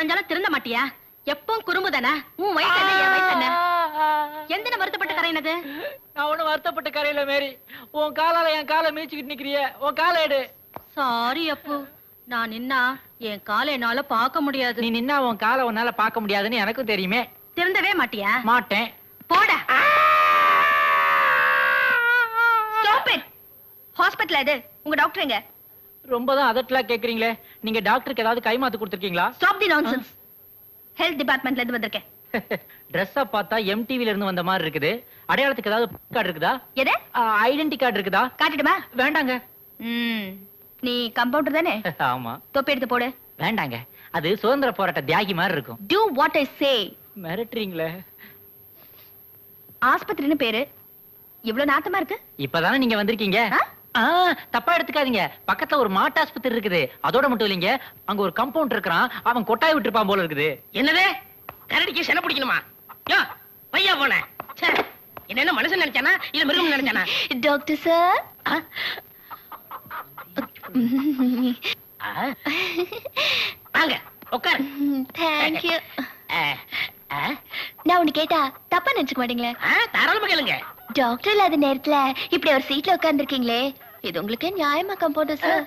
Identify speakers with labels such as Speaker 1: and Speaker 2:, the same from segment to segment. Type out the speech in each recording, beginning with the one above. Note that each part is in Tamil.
Speaker 1: தொலைஞ்சாலும் திருந்த மாட்டியா? எப்பவும் குறும்புதானே? உன் வயசு என்ன, என் வயசு என்ன? எந்த வருத்தப்பட்ட கரையினது?
Speaker 2: நான் ஒண்ணு வருத்தப்பட்ட கரையில மேரி. உன் காலால என் காலை மீச்சுக்கிட்டு நிக்கிறிய. உன் காலை எடு.
Speaker 1: சாரி அப்பு, நான் நின்னா என் காலை என்னால பார்க்க முடியாது.
Speaker 2: நீ நின்னா உன் காலை உன்னால பார்க்க முடியாதுன்னு எனக்கும் தெரியுமே.
Speaker 1: திருந்தவே மாட்டியா?
Speaker 2: மாட்டேன்.
Speaker 1: போடா. Stop it. ஹாஸ்பிடல் அது. உங்க டாக்டர் எங்க?
Speaker 2: ரொம்பதான் அதட்டலா கேக்குறீங்களே. நீங்க டாக்டருக்கு ஏதாவது கைமாத்து கொடுத்திருக்கீங்களா?
Speaker 1: Stop the nonsense. ஹெல்த் டிபார்ட்மெண்ட்ல இருந்து வந்திருக்கேன்.
Speaker 2: Dress பார்த்தா MTVல இருந்து வந்த மாதிரி இருக்குது. அடையாளத்துக்கு ஏதாவது கார்டு இருக்குதா?
Speaker 1: எது?
Speaker 2: ஐடென்டி கார்டு இருக்குதா?
Speaker 1: காட்டிடுமா?
Speaker 2: வேண்டாங்க.
Speaker 1: நீ கம்பவுண்டர் தானே?
Speaker 2: ஆமா.
Speaker 1: தொப்பி எடுத்து போடு.
Speaker 2: வேண்டாங்க. அது சுதந்திர போராட்ட தியாகி மாதிரி இருக்கும்.
Speaker 1: Do what I say.
Speaker 2: மிரட்டுறீங்களே.
Speaker 1: ஆஸ்பத்திரின்னு பேரு. இவ்வளவு நாத்தமா இருக்கு.
Speaker 2: இப்பதானே நீங்க வந்திருக்கீங்க. தப்பா எடுத்துக்காதீங்க. பக்கத்துல ஒரு மாட்டு ஆஸ்பத்திரி இருக்குது. அதோட மட்டும் இல்லைங்க, அங்க ஒரு கம்பவுண்டர் இருக்கிறான். அவன் கொட்டாய் விட்டுருப்பான் போல இருக்குது.
Speaker 3: என்னது? கரடிக்கு சென பிடிக்கணுமா? யோ பையா போன. என்ன மனுஷன் நினைச்சானா இல்ல மிருகம் நினைச்சானா?
Speaker 1: Doctor sir.
Speaker 3: வாங்க உட்கார்.
Speaker 1: Thank you. நான் ஒண்ணு கேட்டா தப்பா நினைச்சுக்க மாட்டீங்களே?
Speaker 3: தாராளமா கேளுங்க.
Speaker 1: டாக்டர் இல்லாத நேரத்துல இப்படி ஒரு சீட்ல உட்கார்ந்துருக்கீங்களே, இது உங்களுக்கு நியாயமா கம்பவுண்டர் சார்?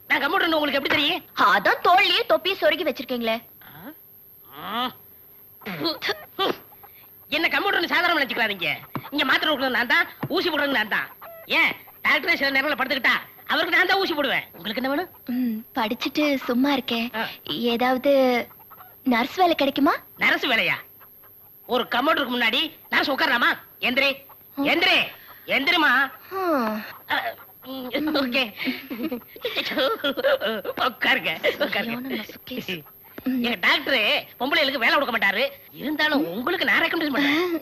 Speaker 3: நான் கம்ப்யூட்டர் உங்களுக்கு எப்படி தெரியும்?
Speaker 1: அதான் தோல்லையே தொப்பி சொருகி வச்சிருக்கீங்களே.
Speaker 3: என்ன கம்ப்யூட்டர் சாதாரண நினைச்சுக்காதீங்க. இங்க மாத்திரை கொடுக்கறது நான் தான், ஊசி போடுறது நான் தான். ஏன் டாக்டர் சில நேரத்துல படுத்துக்கிட்டா அவருக்கு நான் தான் ஊசி போடுவேன். உங்களுக்கு என்ன வேணும்?
Speaker 1: படிச்சுட்டு சும்மா இருக்கேன், ஏதாவது நர்ஸ் வேலை கிடைக்குமா?
Speaker 3: நர்ஸ் வேலையா? ஒரு கம்ப்யூட்டருக்கு முன்னாடி நர்ஸ் உட்காரலாமா? எந்திரே எந்திரே எந்திரமா. ஓகே உட்காருங்க உட்காருங்க. எங்க டாக்டர் பொம்பளைகளுக்கு வேலை கொடுக்க மாட்டாரு. இருந்தாலும் உங்களுக்கு நான் ரெக்கமெண்ட் பண்றேன்.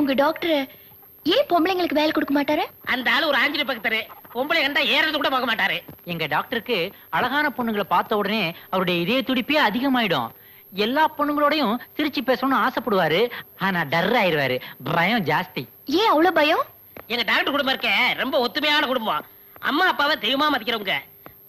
Speaker 1: உங்க டாக்டர் ஏன் பொம்பளைங்களுக்கு வேலை கொடுக்க மாட்டாரு?
Speaker 3: அந்த ஆளு ஒரு ஆஞ்சநேய பக்தர். பொம்பளை கண்டா ஏறது கூட பார்க்க மாட்டாரு.
Speaker 2: எங்க டாக்டருக்கு அழகான பொண்ணுங்களை பார்த்த உடனே அவருடைய இதய துடிப்பே அதிகமாயிடும். எல்லா பொண்ணுங்களோடையும் சிரிச்சு பேசணும்னு ஆசைப்படுவாரு. ஆனா டர் ஆயிருவாரு. பயம் ஜாஸ்தி.
Speaker 1: ஏன் அவ்வளவு பயம்?
Speaker 3: எங்க டாக்டர் குடும்பம் இருக்க ரொம்ப ஒத்துமையான குடும்பம். அம்மா அப்பாவை தெய்வமா மதிக்கிறவங்க.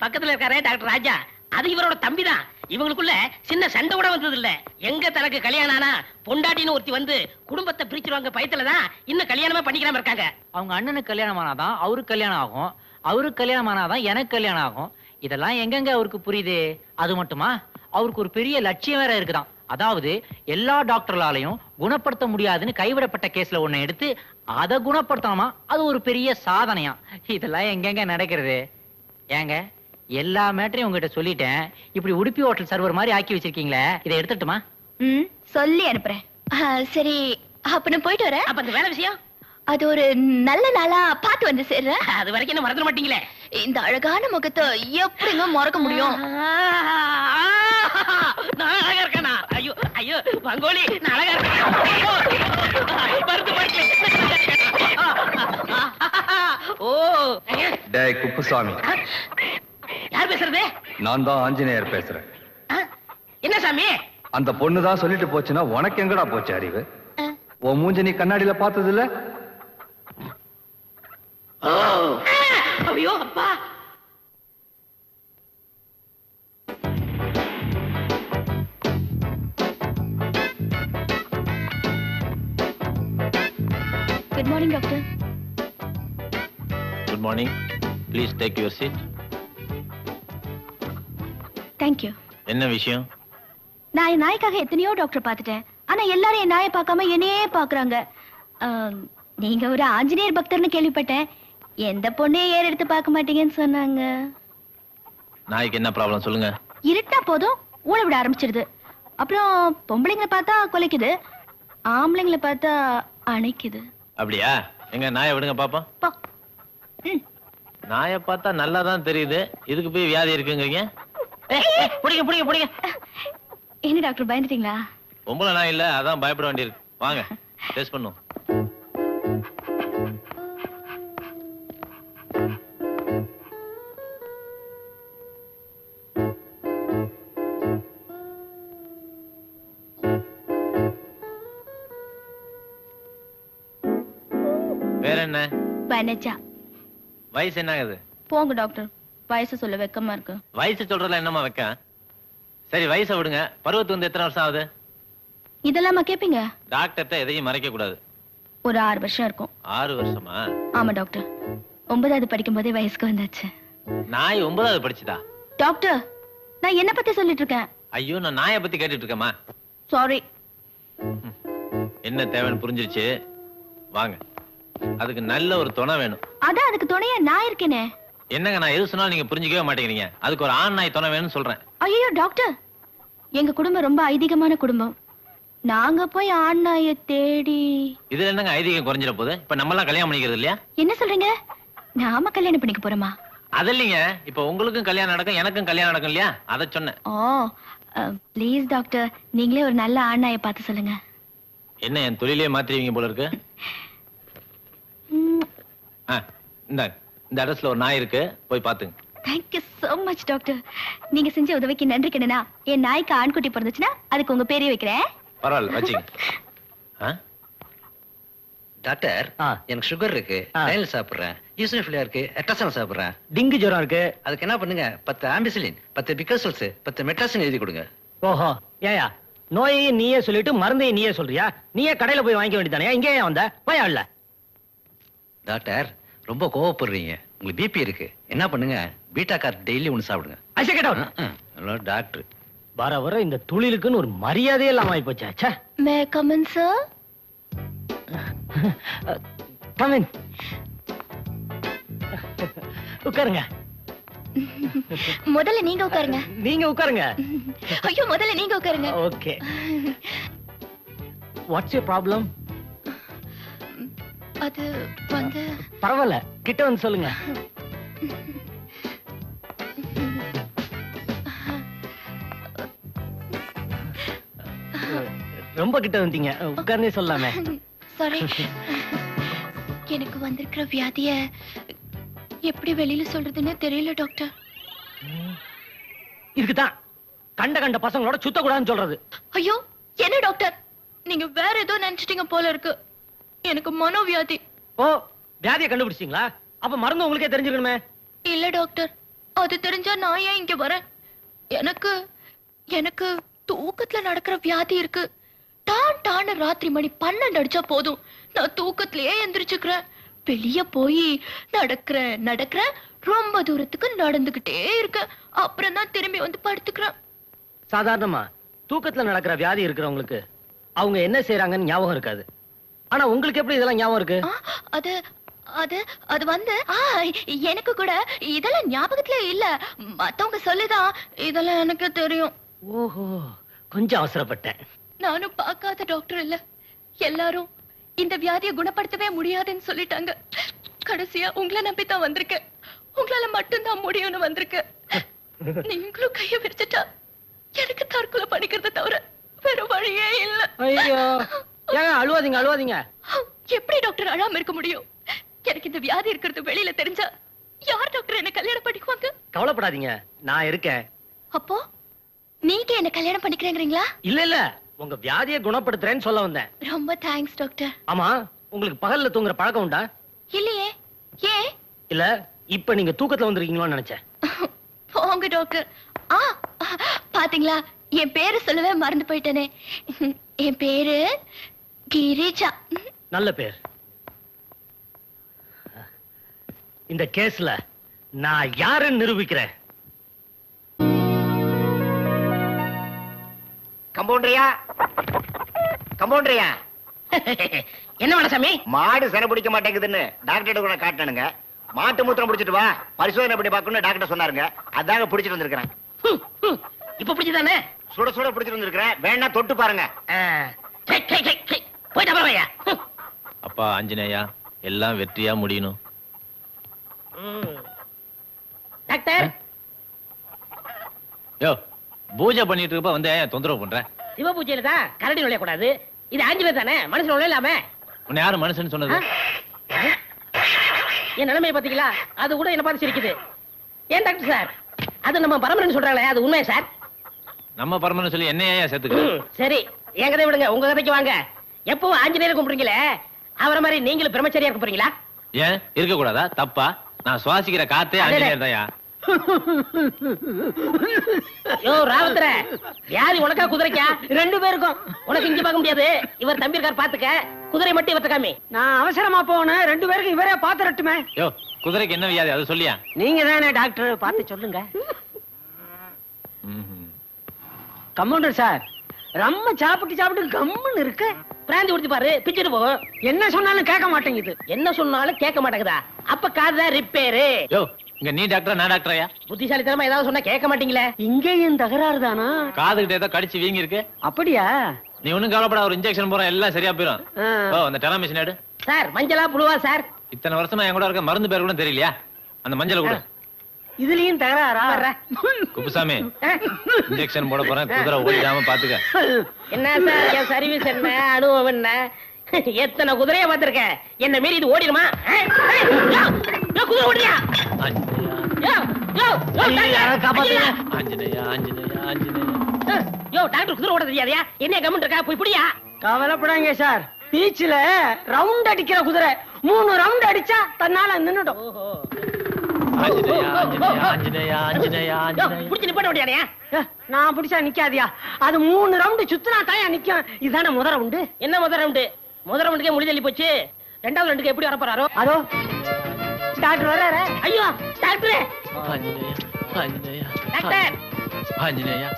Speaker 3: பக்கத்துல இருக்காரே டாக்டர் ராஜா, அது இவரோட தம்பி தான். இவங்களுக்குள்ள சின்ன சண்டை கூட வந்தது இல்ல. எங்க தனக்கு கல்யாணம் ஆனா பொண்டாட்டின்னு ஒருத்தி வந்து குடும்பத்தை பிரிச்சிருவாங்க பயத்துலதான் இன்னும் கல்யாணமே பண்ணிக்காம இருக்காங்க.
Speaker 2: அவங்க அண்ணனுக்கு கல்யாணம் ஆனாதான் அவருக்கு கல்யாணம் ஆகும். அவருக்கு கல்யாணம் ஆனாதான் எனக்கு கல்யாணம் ஆகும். இதெல்லாம் எங்கெங்க அவருக்கு புரியுது? அது மட்டுமா, அவருக்கு ஒரு பெரிய லட்சியம் வேற இருக்குதான். அதாவது எல்லா டாக்டர்களாலையும் குணப்படுத்த முடியாதுன்னு கைவிடப்பட்ட கேஸ்ல ஒண்ணு எடுத்து அதை குணப்படுத்தணுமா. அது ஒரு பெரிய சாதனையா. இதெல்லாம் எங்கெங்க நடக்கிறது? ஏங்க எல்லா மேட்டரையும் உங்ககிட்ட சொல்லிட்டேன். இப்படி உடுப்பி ஹோட்டல் சர்வர் மாதிரி ஆக்கி வச்சிருக்கீங்களே, இதை எடுத்துட்டுமா?
Speaker 1: சொல்லி அனுப்புறேன். சரி, அப்ப நான் போயிட்டு வரேன்.
Speaker 3: அப்ப அந்த வேலை விஷயம்
Speaker 1: அது ஒரு நல்ல நாளா பார்த்து வந்து சேர்றேன்.
Speaker 3: அது வரைக்கும் என்ன மறந்துட மாட்டீங்களே?
Speaker 1: இந்த அழகான முகத்தை எப்படிங்க மறக்க முடியும்?
Speaker 3: நான் அழகா இருக்கேனா? ஐயோ ஐயோ மங்கோலி, நான் அழகா இருக்கேன். ஓ
Speaker 4: டேய் குப்புசாமி.
Speaker 3: யார் பேசுறது?
Speaker 4: நான் தான் ஆஞ்சநேயர் பேசுறேன்.
Speaker 3: என்ன சாமி?
Speaker 4: அந்த பொண்ணு தான் சொல்லிட்டு போச்சுன்னா உனக்கு எங்கடா போச்சு அறிவு? உன் மூஞ்ச நீ கண்ணாடியில பார்த்தது இல்ல?
Speaker 3: ஐயோ அப்பா.
Speaker 1: Good morning doctor.
Speaker 5: Good morning. Please take your seat.
Speaker 1: Thank you.
Speaker 5: என்ன விஷயம்?
Speaker 1: நான் என் நாய்க்காக எத்தனையோ டாக்டர் பார்த்துட்டேன். ஆனா எல்லாரும் என் நாயை பார்க்காம என்னையே பாக்குறாங்க. நீங்க ஒரு ஆஞ்சநேயர் பக்தர்னு கேள்விப்பட்டேன். எந்த பொண்ணையும் ஏற எடுத்து பார்க்க மாட்டீங்கன்னு சொன்னாங்க.
Speaker 5: நாய்க்கு என்ன ப்ராப்ளம் சொல்லுங்க.
Speaker 1: இருட்டா போதும் ஊழ விட ஆரம்பிச்சிருது. அப்புறம் பொம்பளைங்களை பார்த்தா கொலைக்குது, ஆம்பளைங்களை பார்த்தா அணைக்குது.
Speaker 5: அப்படியா? எங்க நாயை விடுங்க பாப்போம்.
Speaker 1: போ.
Speaker 5: நாயை பார்த்தா நல்லா தான் தெரியுது, இதுக்கு போய் வியாதி இருக்குங்கிறீங்க?
Speaker 2: புடிங்க புடிங்க புடிங்க.
Speaker 1: என்ன டாக்டர் பயந்துட்டீங்களா?
Speaker 5: பொம்பளை நாய் இல்ல, அதான் பயப்பட வேண்டியிருக்கு. வாங்க டெஸ்ட் பண்ணுவோம். வேற என்ன?
Speaker 1: வனஜா.
Speaker 5: வயசு என்ன ஆகுது?
Speaker 1: போங்க டாக்டர், வயசு சொல்ல வெக்கமா இருக்கு.
Speaker 5: வயசு சொல்றதுல என்னமா வைக்க? சரி வயசை விடுங்க. பருவத்து வந்து எத்தனை வருஷம் ஆகுது?
Speaker 1: இதெல்லாமா கேப்பீங்க?
Speaker 5: டாக்டர்கிட்ட எதையும் மறைக்க கூடாது.
Speaker 1: ஒரு 6 வருஷம் இருக்கும்.
Speaker 5: 6 வருஷமா?
Speaker 1: ஆமா டாக்டர். 9வது படிக்கும் போதே வயசுக்கு வந்தாச்சு.
Speaker 5: நாய் 9வது படிச்சுதா?
Speaker 1: டாக்டர், நான் என்ன பத்தி சொல்லிட்டு இருக்கேன்?
Speaker 5: ஐயோ, நான் நாயை பத்தி கேட்டுட்டு இருக்கேம்மா.
Speaker 1: சாரி.
Speaker 5: என்ன தேவைன்னு புரிஞ்சிருச்சு. வாங்க. அதுக்கு நல்ல ஒரு துணை வேணும்.
Speaker 1: அதான் அதுக்கு துணையா நான் இருக்கேனே.
Speaker 5: என்னங்க, நான் எது சொன்னாலும் நீங்க புரிஞ்சுக்கவே மாட்டேங்கிறீங்க. அதுக்கு ஒரு ஆண் நாய் துணை வேணும்னு சொல்றேன்.
Speaker 1: ஐயோ டாக்டர், எங்க குடும்பம் ரொம்ப ஐதீகமான குடும்பம். நாங்க போய் ஆண் நாயை தேடி.
Speaker 5: இதுல என்னங்க ஐதீகம் குறைஞ்சிட போகுது? இப்ப நம்ம எல்லாம் கல்யாணம் பண்ணிக்கிறது இல்லையா?
Speaker 1: என்ன சொல்றீங்க? நாம கல்யாணம் பண்ணிக்க போறோமா?
Speaker 5: அது இல்லைங்க, இப்ப உங்களுக்கும் கல்யாணம் நடக்கும், எனக்கும் கல்யாணம் நடக்கும் இல்லையா? அதை சொன்னேன்.
Speaker 1: ஓ ப்ளீஸ் டாக்டர், நீங்களே ஒரு நல்ல ஆண் நாயை பார்த்து சொல்லுங்க.
Speaker 5: என்ன என் தொழிலே மாத்திருவீங்க போல இருக்கு. இந்த அட்ரஸ்ல ஒரு நாய் இருக்கு, போய் பாத்துங்க.
Speaker 1: Thank you so much doctor. நீங்க செஞ்ச உதவிக்கு நன்றி கண்ணனா. என் நாய்க்கு ஆண்குட்டி பிறந்துச்சுன்னா அதுக்கு உங்க பேரே வைக்கிறேன்.
Speaker 5: பரவாயில்ல, வச்சுங்க.
Speaker 4: டாக்டர், எனக்கு சுகர் இருக்கு, டைல் சாப்பிடுறேன், ஈசோஃபிலியா இருக்கு, எட்ரசன் சாப்பிடுறேன்,
Speaker 6: டிங்கு ஜுரம் இருக்கு.
Speaker 4: அதுக்கு என்ன பண்ணுங்க, 10 ஆம்பிசிலின், 10 பிகசல்ஸ், 10 மெட்ராசின் எழுதி கொடுங்க.
Speaker 6: ஓஹோ, ஏயா நோயையும் நீயே சொல்லிட்டு மருந்தையும் நீயே சொல்றியா? நீயே கடையில போய் வாங்கிக்க வேண்டியதானே? இங்கே ஏன் வந்த? போய் ஆடல.
Speaker 4: டாக்டர், ரொம்ப கோவப்படுறீங்க. உங்களுக்கு பிபி இருக்கு. என்ன பண்ணுங்க, பீட்டா கார் டெய்லி ஒன்று சாப்பிடுங்க.
Speaker 6: ஐசா கேட்டா
Speaker 4: ஹலோ டாக்டர்,
Speaker 6: வர வர இந்த தொழிலுக்குன்னு ஒரு மரியாதையே இல்லாம ஆகி போச்சா?
Speaker 1: May come in sir?
Speaker 6: Come in. உட்காருங்க.
Speaker 1: முதல்ல நீங்க உட்காருங்க.
Speaker 6: நீங்க உட்காருங்க.
Speaker 1: ஐயோ, முதல்ல நீங்க உட்காருங்க.
Speaker 6: ஓகே. What's your problem?
Speaker 1: அது வந்து
Speaker 6: பரவாயில்ல, கிட்ட வந்து சொல்லுங்க. ரொம்ப கிட்ட வந்தீங்க, உட்கார்ந்தே சொல்லாமே.
Speaker 1: சாரி. எனக்கு வந்திருக்கிற வியாதிய எப்படி வெளியில சொல்றதுன்னு தெரியல டாக்டர்.
Speaker 6: இதுக்குதான் கண்ட கண்ட பசங்களோட சுத்த கூடாதுன்னு சொல்றது.
Speaker 1: ஐயோ, என்ன டாக்டர், நீங்க வேற ஏதோ நினைச்சிட்டீங்க போல இருக்கு. எனக்கு மனோவியாதி.
Speaker 6: ஓ, வியாதியை கண்டுபிடிச்சிங்களா? அப்ப மருந்து உங்களுக்கே தெரிஞ்சுக்கணுமே.
Speaker 1: இல்ல டாக்டர், அது தெரிஞ்சா நான் ஏன் இங்க வரேன்? எனக்கு எனக்கு தூக்கத்துல நடக்கிற வியாதி இருக்கு. டான் டான ராத்திரி மணி 12 அடிச்சா போதும், நான் தூக்கத்திலேயே எந்திரிச்சுக்கிறேன். வெளிய போய் நடக்கிற ரொம்ப தூரத்துக்கு நடந்துகிட்டே இருக்கேன். அப்புறம் தான் திரும்பி வந்து படுத்துக்கிறேன்.
Speaker 6: சாதாரணமா தூக்கத்துல நடக்கிற வியாதி இருக்கிறவங்களுக்கு அவங்க என்ன செய்யறாங்கன்னு ஞாபகம் இருக்காது. ஆனா உங்களுக்கு எப்படி இதெல்லாம் ஞாபகம் இருக்கு?
Speaker 1: அது அது அது வந்து எனக்கு கூட இதெல்லாம் ஞாபகத்துல இல்ல. மத்தவங்க சொல்லிதான் இதெல்லாம் எனக்கு தெரியும்.
Speaker 6: ஓஹோ, கொஞ்சம் அவசரப்பட்டேன்.
Speaker 1: நானும் பார்க்காத டாக்டர் இல்ல. எல்லாரும் இந்த வியாதியை குணப்படுத்தவே முடியாதுன்னு சொல்லிட்டாங்க. கடைசியா உங்களை நம்பித்தான் வந்திருக்கேன். உங்களால மட்டும்தான் முடியும்னு வந்திருக்கேன். நீங்களும் கைய விரிச்சிட்டா எனக்கு தற்கொலை பண்ணிக்கிறத தவிர வேற வழியே இல்ல.
Speaker 6: ஐயோ, ஏங்க அழுவாதீங்க அழுவாதீங்க.
Speaker 1: எப்படி டாக்டர் அழாம இருக்க முடியும்? எனக்கு இந்த வியாதி இருக்கிறது வெளியில தெரிஞ்சா யார் டாக்டர் என்ன கல்யாணம் பண்ணிக்குவாங்க?
Speaker 6: கவலைப்படாதீங்க, நான் இருக்கேன்.
Speaker 1: அப்போ நீங்க என்ன கல்யாணம் பண்ணிக்கிறீங்களா?
Speaker 6: இல்ல இல்ல, உங்க வியாதியை குணப்படுத்துறேன்னு சொல்ல வந்தேன்.
Speaker 1: ரொம்ப தேங்க்ஸ் டாக்டர்.
Speaker 6: ஆமா, உங்களுக்கு பகல்ல தூங்குற பழக்கம் உண்டா?
Speaker 1: இல்லையே. ஏன்?
Speaker 6: இல்ல, இப்ப நீங்க தூக்கத்துல வந்திருக்கீங்களோன்னு நினைச்சேன்.
Speaker 1: போங்க டாக்டர். பாத்தீங்களா, என் பேரு சொல்லவே மறந்து போயிட்டேனே. என் பேரு கிரிஜா.
Speaker 6: நல்ல பேர். இந்த கேஸ்ல நான் யாருன்னு நிரூபிக்கிறேன்.
Speaker 7: கம்பவுண்டரியா, கம்பவுண்டரியா.
Speaker 3: என்ன மனசாமி?
Speaker 7: மாடு சனை பிடிக்க மாட்டேங்குதுன்னு டாக்டர் கூட காட்டணுங்க. மாட்டு மூத்திரம் பிடிச்சிட்டு வா, பரிசோதனை பண்ணி பார்க்கணும்னு டாக்டர் சொன்னாருங்க. அதாங்க பிடிச்சிட்டு வந்திருக்கிறேன்.
Speaker 3: இப்ப பிடிச்சதானே?
Speaker 7: சுட சுட பிடிச்சிட்டு வந்திருக்கிறேன், வேணா தொட்டு பாருங்க.
Speaker 3: போயிட்டு அப்புறம்
Speaker 5: அப்பா ஆஞ்சநேயா, எல்லாம் வெற்றியா முடியணும்.
Speaker 3: டாக்டர்,
Speaker 5: யோ, பூஜை பண்ணிட்டு இருப்ப வந்து தொந்தரவு பண்றேன்.
Speaker 3: சிவ பூஜையில தான் கரடி நுழைய கூடாது. இது ஆஞ்சநேயர் தானே, மனுஷன் நுழையலாமே.
Speaker 5: உன்னை யாரு மனுஷன் சொன்னது?
Speaker 3: என் நிலைமையை பாத்தீங்களா? அது கூட என்ன பார்த்து சிரிக்குது. ஏன் டாக்டர் சார், அது நம்ம பரமரன் சொல்றாங்களே, அது உண்மையா சார்?
Speaker 5: நம்ம பரமன்னு சொல்லி என்னையா சேர்த்துக்க?
Speaker 3: சரி, என் கதை விடுங்க, உங்க கதைக்கு வாங்க. எப்பவும் ஆஞ்சநேயர் கும்பிடுறீங்களே, அவரை மாதிரி நீங்களும் பிரம்மச்சரியா இருக்க போறீங்களா?
Speaker 5: ஏன் இருக்க கூடாதா? தப்பா? நான் சுவாசிக்கிற காத்தே ஆஞ்சநேயர் தான்யா.
Speaker 3: யோ ராவத்ர, வியாதி உனக்கா குதிரைக்கா?
Speaker 6: 2 பேருக்கும்.
Speaker 3: உனக்கு இங்க பார்க்க முடியாது. இவர் தம்பி இருக்கார் பாத்துக்க. குதிரை மட்டும் இவர்ட்ட காமி.
Speaker 6: நான் அவசரமா போனேன். 2 பேருக்கு இவரே பாத்துறட்டுமே.
Speaker 5: யோ குதிரைக்கு என்ன வியாதி அது சொல்லியா?
Speaker 6: நீங்க தானே டாக்டர், பார்த்து சொல்லுங்க. கம்பவுண்டர் சார், ரொம்ப சாப்பிட்டு கம்முன்னு இருக்கு.
Speaker 3: பிராந்தி குடிச்சு பாரு, பிச்சுட்டு போகும்.
Speaker 6: என்ன சொன்னாலும் கேட்க மாட்டேங்குது.
Speaker 3: என்ன சொன்னாலும் கேட்க மாட்டேங்குதா? அப்ப காதுதான் ரிப்பேரு.
Speaker 5: யோ இங்க நீ டாக்டரா நான் டாக்டரையா?
Speaker 3: புத்திசாலித்தனமா ஏதாவது சொன்னா கேட்க மாட்டீங்களே.
Speaker 6: இங்கேயும் தகராறு தானா?
Speaker 5: காதுகிட்ட ஏதோ கடிச்சு வீங்கி இருக்கு.
Speaker 6: அப்படியா?
Speaker 5: நீ ஒண்ணும் கவலைப்பட, ஒரு இன்ஜெக்ஷன் போற எல்லாம் சரியா போயிடும். ஓ அந்த டெலாமிஷன் எடு.
Speaker 3: சார் மஞ்சளா புழுவா சார்?
Speaker 5: இத்தனை வருஷமா என் கூட இருக்க மருந்து பேர் கூட தெரியலையா? அந்த மஞ்சள் கூட.
Speaker 6: இதுலயும் தகராறா?
Speaker 5: குப்புசாமி இன்ஜெக்ஷன் போட போறேன், குதிரை ஓடிடாம பாத்துக்க.
Speaker 3: என்ன சார் என் சர்வீஸ் என்ன, அனுபவம் என்ன? எத்தனை குதிரைய பாத்திருக்க, என்ன மீறி இது ஓடிடுமா? குதிரை ஓடியா?
Speaker 5: ஆஞ்சநேயா ஆஞ்சநேயா ஆஞ்சநேயா.
Speaker 3: யோ டாக்டர் குதிரை ஓட தெரியாதயா? என்ன கமெண்ட் இருக்கா? போய் புடியா.
Speaker 6: கவலைப்படாங்க சார், பீச்ல ரவுண்ட் அடிக்கிற குதிரை 3 ரவுண்ட் அடிச்சா தன்னால நின்னுடும்.
Speaker 5: ஆஞ்சநேயா ஆஞ்சநேயா ஆஞ்சநேயா ஆஞ்சநேயா ஆஞ்சநேயா.
Speaker 3: புடிச்சு நிப்பாட்ட முடியாதயா?
Speaker 6: நான் பிடிச்சா நிக்காதியா? அது 3 ரவுண்ட் சுத்தினா தாயா நிக்கும். இதுதானே முத ரவுண்டு.
Speaker 3: என்ன முதல் ரவுண்டு? முதல் ரவுண்டுக்கே முடி தள்ளி போச்சு. 2வது ரவுண்டுக்கு எப்படி வரப்போறாரோ?
Speaker 6: அதோ டாக்டர் வர்றாரு.
Speaker 3: ஐயோ டாக்டர்,
Speaker 5: ஆஞ்சநேயா ஆஞ்சநேயா
Speaker 3: டாக்டர்.
Speaker 5: ஆஞ்சநேயா.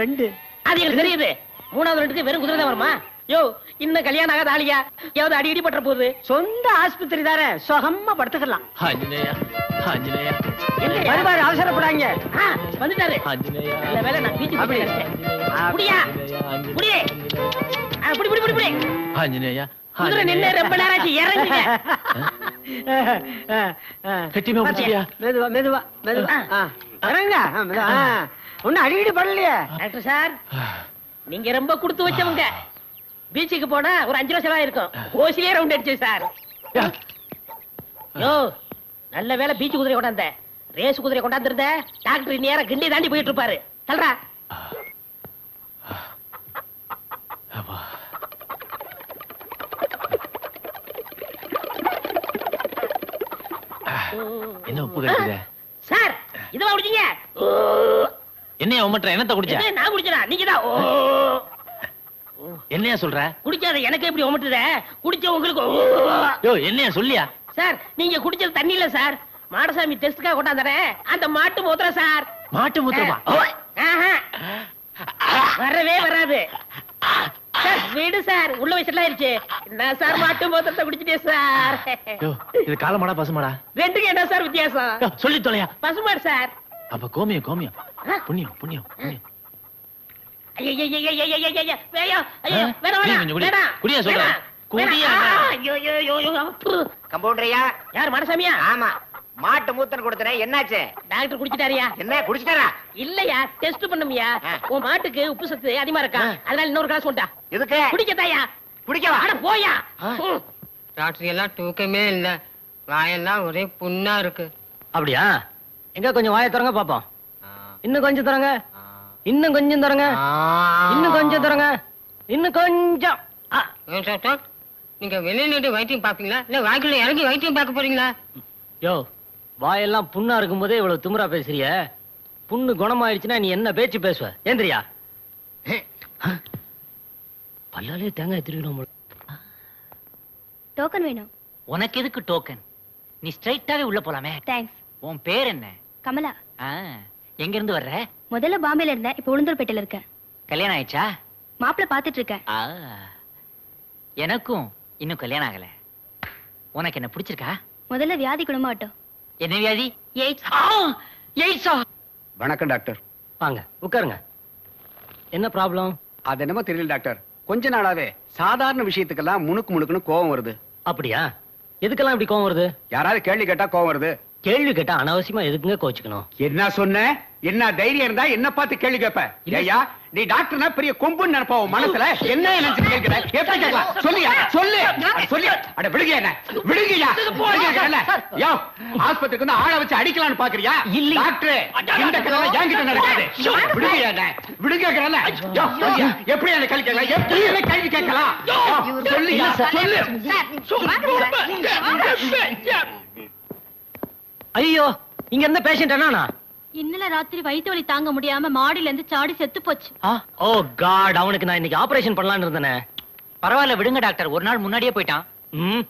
Speaker 6: 2
Speaker 3: அது எனக்கு தெரியுது. 3வது ரவுண்டுக்கு வெறும் குதிரை தான் வருமா? யோ இன்னும் கல்யாணம் ஆகாத ஆளியா? ஏதாவது அடி பற்ற போகுது.
Speaker 6: சொந்த ஆஸ்பத்திரி தானே, சுகமா படுத்துக்கலாம்.
Speaker 5: ஆஞ்சநேயா ஆஞ்சநேயா.
Speaker 6: வருவாரு, அவசரப்படாங்க.
Speaker 3: வந்துட்டாரு.
Speaker 5: ஆஞ்சநேயா.
Speaker 3: நல்ல வேலை நான் பீச்சு
Speaker 6: அப்படி.
Speaker 3: புடியா புடி. புடி புடி புடி புடி.
Speaker 5: ஆஞ்சநேயா.
Speaker 3: குதிரை நின்னு ரொம்ப நேரம் ஆச்சு, இறங்குங்க.
Speaker 5: கட்டிமா பிடிச்சியா?
Speaker 6: மெதுவா மெதுவா மெதுவா. இறங்க. ஒன்னும் அடிக்கடி படலையே.
Speaker 3: டாக்டர் சார், நீங்க ரொம்ப கொடுத்து வச்சவங்க. பீச்சுக்கு போனா ஒரு 5 ரூபா செலவா இருக்கும். ஓசிலே ரவுண்ட் அடிச்சு சார். யோ நல்ல வேலை பீச்சு குதிரை கொண்டாந்த. ரேஸ் குதிரை கொண்டாந்துருந்த டாக்டர் நேரம் கிண்டி தாண்டி போயிட்டு இருப்பாரு. தல்றா.
Speaker 5: என்ன உப்பு கட்டுத?
Speaker 3: சார் இதுவா குடிச்சீங்க?
Speaker 5: என்னையா உமட்ற? என்னத்த குடிச்ச?
Speaker 3: இது நான் குடிச்சனா? நீங்க தான்
Speaker 5: என்னையா சொல்ற?
Speaker 3: குடிக்காத எனக்கு எப்படி உமட்டுத? குடிச்ச உங்களுக்கு.
Speaker 5: யோ என்னையா சொல்லியா?
Speaker 3: சார் நீங்க குடிச்சது தண்ணி இல்ல சார், மாடசாமி டெஸ்ட்காக கொண்டாந்தறே அந்த மாட்டு மூத்திரம் சார்.
Speaker 5: மாட்டு மூத்திரமா?
Speaker 3: ஆஹா. வரவே வராது சார். வீடு சார், உள்ள வயசுல ஆயிருச்சு. என்ன சார் மாட்டு மூத்திரத்தை குடிச்சிட்டே சார்.
Speaker 5: யோ இது காலமாடா பசுமாடா?
Speaker 3: ரெண்டுக்கு என்ன சார் வித்தியாசம்?
Speaker 5: யோ சொல்லி தொலையா.
Speaker 3: பசுமாடு சார்.
Speaker 5: அப்ப கோமியம் கோமியம். புண்ணியம் புண்ணியம் புண்ணியம். குடியா சொல்ற?
Speaker 7: கம்பவுண்டரையா?
Speaker 3: யார் மனசாமியா?
Speaker 7: ஆமா, மாட்டு மூத்தன் கொடுத்தனே, என்னாச்சு?
Speaker 3: டாக்டர் குடிச்சிட்டாரியா?
Speaker 7: என்ன குடிச்சிட்டாரா?
Speaker 3: இல்லையா, டெஸ்ட் பண்ணமியா. உன் மாட்டுக்கு உப்பு சத்து அதிகமா இருக்கா, அதனால இன்னொரு கிளாஸ் கொண்டா.
Speaker 7: எதுக்கு
Speaker 3: குடிக்கத்தாயா?
Speaker 7: குடிக்கவா?
Speaker 3: அட போயா.
Speaker 8: ராத்திரி எல்லாம் தூக்கமே இல்ல, வாயெல்லாம் ஒரே புண்ணா இருக்கு.
Speaker 6: அப்படியா? எங்க கொஞ்சம் வாயை திறங்க பாப்போம். இன்னும் கொஞ்சம் திறங்க. இன்னும் கொஞ்சம் திறங்க. இன்னும் கொஞ்சம் திறங்க. இன்னும் கொஞ்சம்.
Speaker 8: ஏன் டாக்டர், நீங்க வெளியே நின்று வைத்தியம் பாப்பீங்களா இல்ல வாய்க்குள்ள இறங்கி வைத்தியம் பார்க்க போறீங்களா?
Speaker 6: யோ வாயெல்லாம் புண்ணா இருக்கும் போதே இவ்வளவு திமிரா பேசுறிய. புண்ணு குணமாயிடுச்சுன்னா நீ என்ன பேச்சு பேசுவ? ஏந்திரியா. பல்லாலே தேங்காய் திருவிழா.
Speaker 1: டோக்கன் வேணும்.
Speaker 2: உனக்கு எதுக்கு டோக்கன்? நீ ஸ்ட்ரைட்டாவே உள்ள போலாமே.
Speaker 1: தேங்க்ஸ்.
Speaker 2: உன் பேர் என்ன?
Speaker 1: கமலா.
Speaker 2: எங்க இருந்து வர்ற?
Speaker 1: முதல்ல பாம்பேல இருந்தேன், இப்ப உளுந்தூர்பேட்டையில இருக்கேன்.
Speaker 2: கல்யாணம் ஆயிடுச்சா?
Speaker 1: மாப்பிள்ள பாத்துட்டு இருக்கேன்.
Speaker 2: எனக்கும் இன்னும் கல்யாணம் ஆகல. உனக்கு என்ன பிடிச்சிருக்கா?
Speaker 1: முதல்ல வியாதி குணமாகட்டும்.
Speaker 2: என்ன வியாதி?
Speaker 1: எய்ட்ஸ்.
Speaker 2: எய்ட்ஸா?
Speaker 9: வணக்கம் டாக்டர்.
Speaker 6: வாங்க உட்காருங்க. என்ன ப்ராப்ளம்?
Speaker 9: அது என்னமோ தெரியல டாக்டர், கொஞ்ச நாளாவே சாதாரண விஷயத்துக்கெல்லாம் முணுக்குன்னு கோவம் வருது.
Speaker 6: அப்படியா? எதுக்கெல்லாம் இப்படி கோவம் வருது?
Speaker 9: யாராவது கேள்வி கேட்டா கோவம் வருது.
Speaker 6: கேள்வி கேட்டா அனாவசியமா எதுக்குங்க கோச்சுக்கணும்?
Speaker 9: என்ன சொன்ன? என்ன தைரியம் இருந்தா என்ன பார்த்து கேள்வி கேட்ப? ஐயா நீ டாக்டர்னா பெரிய கொம்புன்னு நினைப்ப உன் மனசுல. என்ன நினைச்சு கேட்கிற? எப்படி கேட்கலாம்? சொல்லியா சொல்லு சொல்லி. அட விடுங்க, என்ன விடுங்கயா. யோ ஆஸ்பத்திரிக்கு வந்து ஆளை வச்சு அடிக்கலாம்னு பாக்குறியா? இல்ல டாக்டர், இந்த கதை என்கிட்ட நடக்காது. விடுங்கயா, என்ன விடுங்கறல. யோ எப்படி என்ன கேள்வி கேட்கலாம்? எப்படி என்ன கேள்வி கேட்கலாம்? சொல்லியா சொல்லு.
Speaker 6: ஐயோ இங்க இருந்த பேஷண்ட் என்னன்னா?
Speaker 1: இன்னல ராத்திரி வயிற்று வலி தாங்க முடியாம மாடியில இருந்து சாடி செத்து போச்சு.
Speaker 6: ஓ காட், அவனுக்கு நான் இன்னைக்கு ஆபரேஷன் பண்ணலாம்னு இருந்தேனே.
Speaker 2: பரவாயில்ல விடுங்க டாக்டர், ஒரு நாள் முன்னாடியே போயிட்டான்.
Speaker 6: ம்